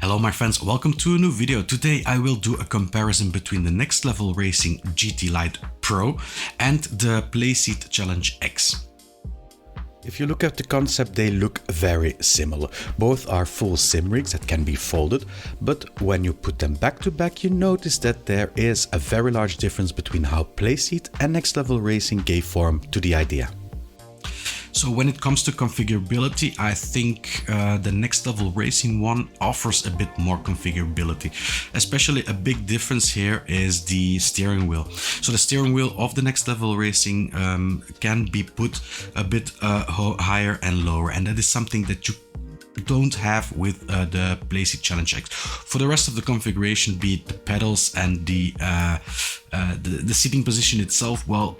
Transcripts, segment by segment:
Hello my friends, welcome to a new video. Today I will do a comparison between the Next Level Racing GT Lite Pro and the Playseat Challenge X. If you look at the concept, they look very similar. Both are full simrigs that can be folded, but when you put them back to back, you notice that there is a very large difference between how Playseat and Next Level Racing gave form to the idea. So when it comes to configurability, I think the Next Level Racing one offers a bit more configurability. Especially a big difference here is the steering wheel. So the steering wheel of the Next Level Racing can be put a bit higher and lower, and that is something that you don't have with the Playseat Challenge X. For the rest of the configuration, be it the pedals and the seating position itself, well,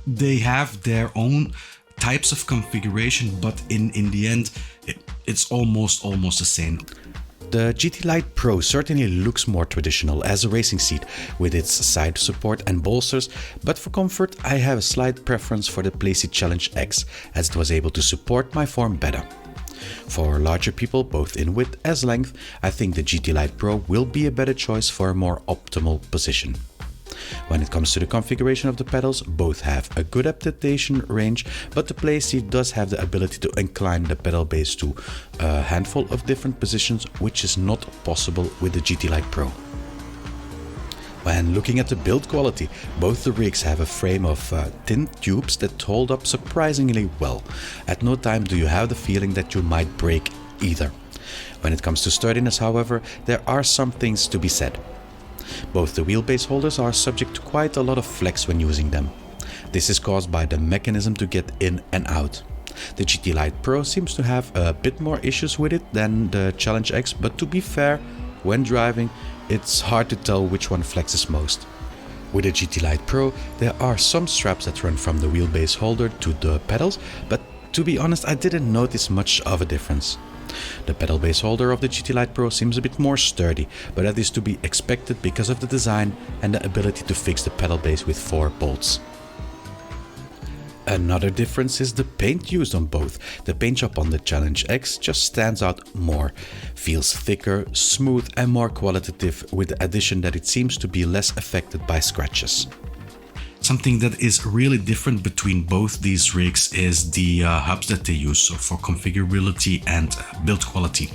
they have their own types of configuration, but in the end it's almost the same. The GT Lite Pro certainly looks more traditional as a racing seat with its side support and bolsters, but for comfort I have a slight preference for the Playseat Challenge X as it was able to support my form better. For larger people, both in width as length, I think the GT Lite Pro will be a better choice for a more optimal position. When it comes to the configuration of the pedals, both have a good adaptation range, but the Playseat does have the ability to incline the pedal base to a handful of different positions, which is not possible with the GT Lite Pro. When looking at the build quality, both the rigs have a frame of thin tubes that hold up surprisingly well. At no time do you have the feeling that you might break either. When it comes to sturdiness, however, there are some things to be said. Both the wheelbase holders are subject to quite a lot of flex when using them. This is caused by the mechanism to get in and out. The GT Lite Pro seems to have a bit more issues with it than the Challenge X, but to be fair, when driving, it's hard to tell which one flexes most. With the GT Lite Pro, there are some straps that run from the wheelbase holder to the pedals, but to be honest, I didn't notice much of a difference. The pedal base holder of the GT Lite Pro seems a bit more sturdy, but that is to be expected because of the design and the ability to fix the pedal base with 4 bolts. Another difference is the paint used on both. The paint job on the Challenge X just stands out more, feels thicker, smooth and more qualitative, with the addition that it seems to be less affected by scratches. Something that is really different between both these rigs is the hubs that they use, so for configurability and build quality.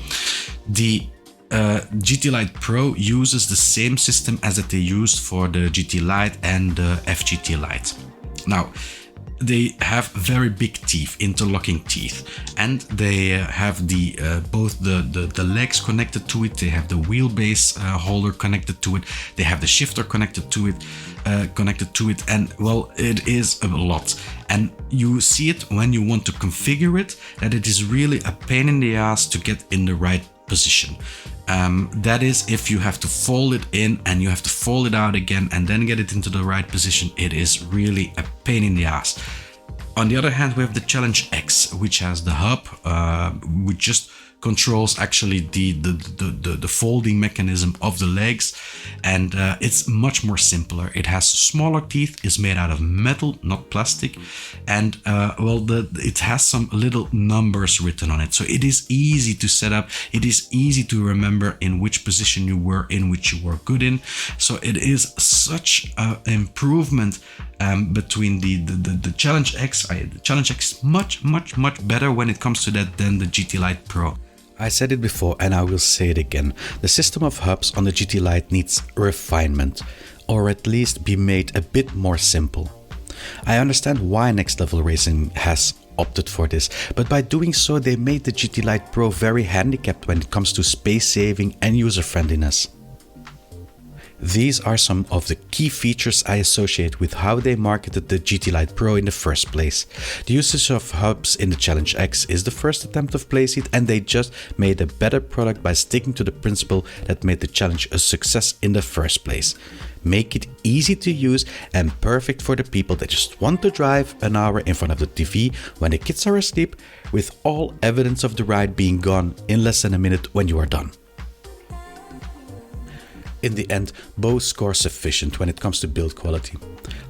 The GT Lite Pro uses the same system as that they used for the GT Lite and the FGT Lite. Now, they have very big teeth, interlocking teeth, and they have the both the legs connected to it. They have the wheelbase holder connected to it. They have the shifter connected to it, and well, it is a lot. And you see it when you want to configure it, that it is really a pain in the ass to get in the right position. That is, if you have to fold it in and you have to fold it out again and then get it into the right position, it is really a pain in the ass. On the other hand, we have the Challenge X, which has the hub, which just controls actually the folding mechanism of the legs, and it's much more simpler. It has smaller teeth, is made out of metal, not plastic, and it has some little numbers written on it, so it is easy to set up. It is easy to remember in which position you were in, which you were good in. So it is such an improvement between the Challenge X. The Challenge X is much better when it comes to that than the GT Lite Pro. I said it before and I will say it again. The system of hubs on the GT Lite needs refinement, or at least be made a bit more simple. I understand why Next Level Racing has opted for this, but by doing so they made the GT Lite Pro very handicapped when it comes to space saving and user friendliness. These are some of the key features I associate with how they marketed the GT Lite Pro in the first place. The usage of hubs in the Challenge X is the first attempt of Playseat, and they just made a better product by sticking to the principle that made the challenge a success in the first place. Make it easy to use and perfect for the people that just want to drive an hour in front of the TV when the kids are asleep, with all evidence of the ride being gone in less than a minute when you are done. In the end, both score sufficient when it comes to build quality.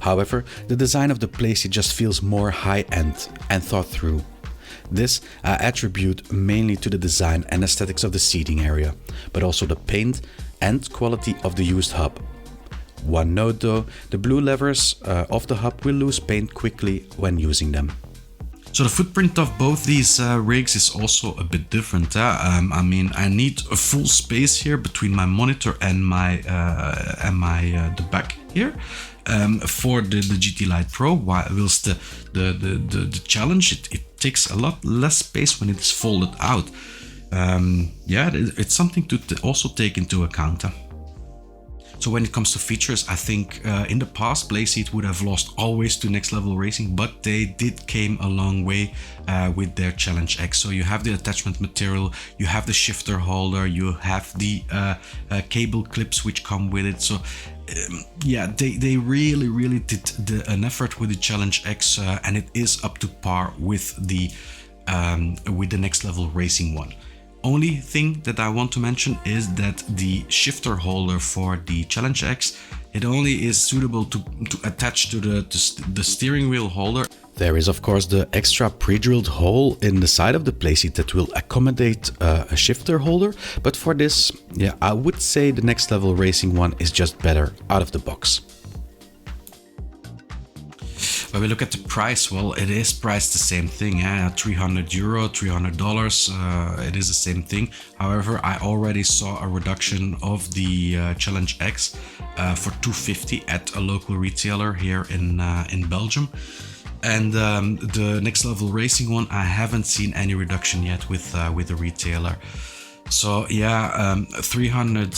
However, the design of the Playseat just feels more high-end and thought through. This I attribute mainly to the design and aesthetics of the seating area, but also the paint and quality of the used hub. One note though, the blue levers of the hub will lose paint quickly when using them. So the footprint of both these rigs is also a bit different. I mean, I need a full space here between my monitor and the back here for the GT Lite Pro. Whilst the Challenge, it takes a lot less space when it is folded out. Yeah, it's something to also take into account. So when it comes to features, I think in the past Playseat would have lost always to Next Level Racing, but they did came a long way with their Challenge X. So you have the attachment material, you have the shifter holder, you have the cable clips which come with it. So yeah, they really did an effort with the Challenge X, and it is up to par with the Next Level Racing one. Only thing that I want to mention is that the shifter holder for the Challenge X, it only is suitable to attach to the steering wheel holder. There is of course the extra pre-drilled hole in the side of the Playseat that will accommodate a shifter holder, but for this, yeah, I would say the Next Level Racing one is just better out of the box. When we look at the price, well, it is priced the same thing, €300, $300, it is the same thing. However, I already saw a reduction of the Challenge X for $250 at a local retailer here in Belgium. And the Next Level Racing one, I haven't seen any reduction yet with the retailer. So yeah, 300.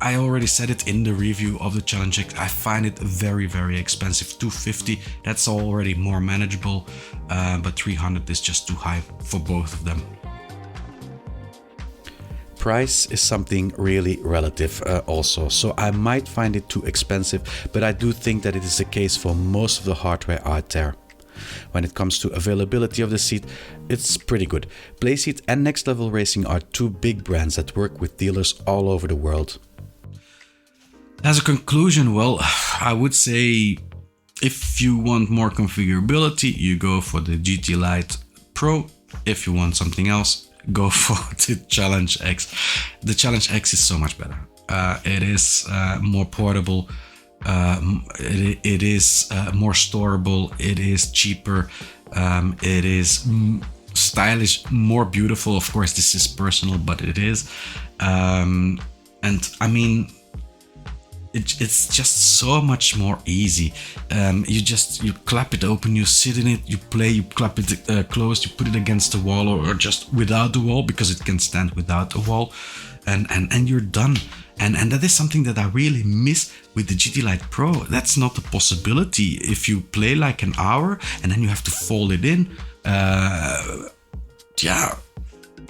I already said it in the review of the Challenge X. I find it very expensive. $250, that's already more manageable, but $300 is just too high for both of them. Price is something really relative also, so I might find it too expensive, but I do think that it is the case for most of the hardware out there. When it comes to availability of the seat, it's pretty good. Playseat and Next Level Racing are two big brands that work with dealers all over the world. As a conclusion, well, I would say if you want more configurability, you go for the GT Lite Pro. If you want something else, go for the Challenge X. The Challenge X is so much better. It is more portable. It is more storable. It is cheaper. It is stylish, more beautiful. Of course, this is personal, but it is. And I mean, it's just so much more easy. You clap it open, you sit in it, you play, you clap it closed, you put it against the wall or just without the wall, because it can stand without the wall, and you're done. And that is something that I really miss with the GT Lite Pro. That's not a possibility. If you play like an hour and then you have to fold it in, yeah,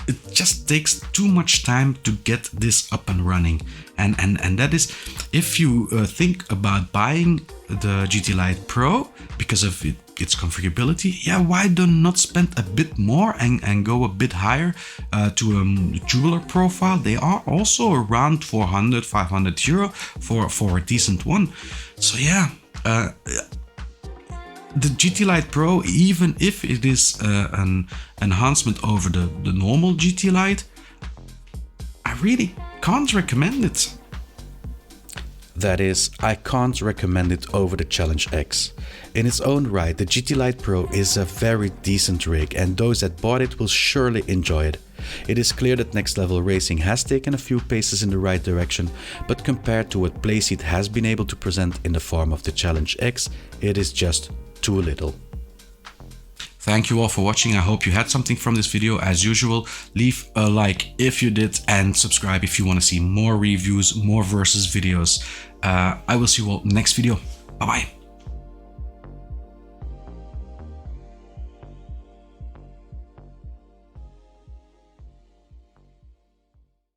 it just takes too much time to get this up and running. And that is, if you think about buying the GT Lite Pro because of its configurability, yeah, why do not spend a bit more and go a bit higher to a jeweler profile? They are also around 400, 500 euro for a decent one. So yeah, the GT Lite Pro, even if it is an enhancement over the normal GT Lite, I really can't recommend it. That is, I can't recommend it over the Challenge X. In its own right, the GT Lite Pro is a very decent rig, and those that bought it will surely enjoy it. It is clear that Next Level Racing has taken a few paces in the right direction, but compared to what Playseat has been able to present in the form of the Challenge X, it is just too little. Thank you all for watching. I hope you had something from this video. As usual, leave a like if you did and subscribe if you want to see more reviews, more versus videos. I will see you all next video. Bye bye.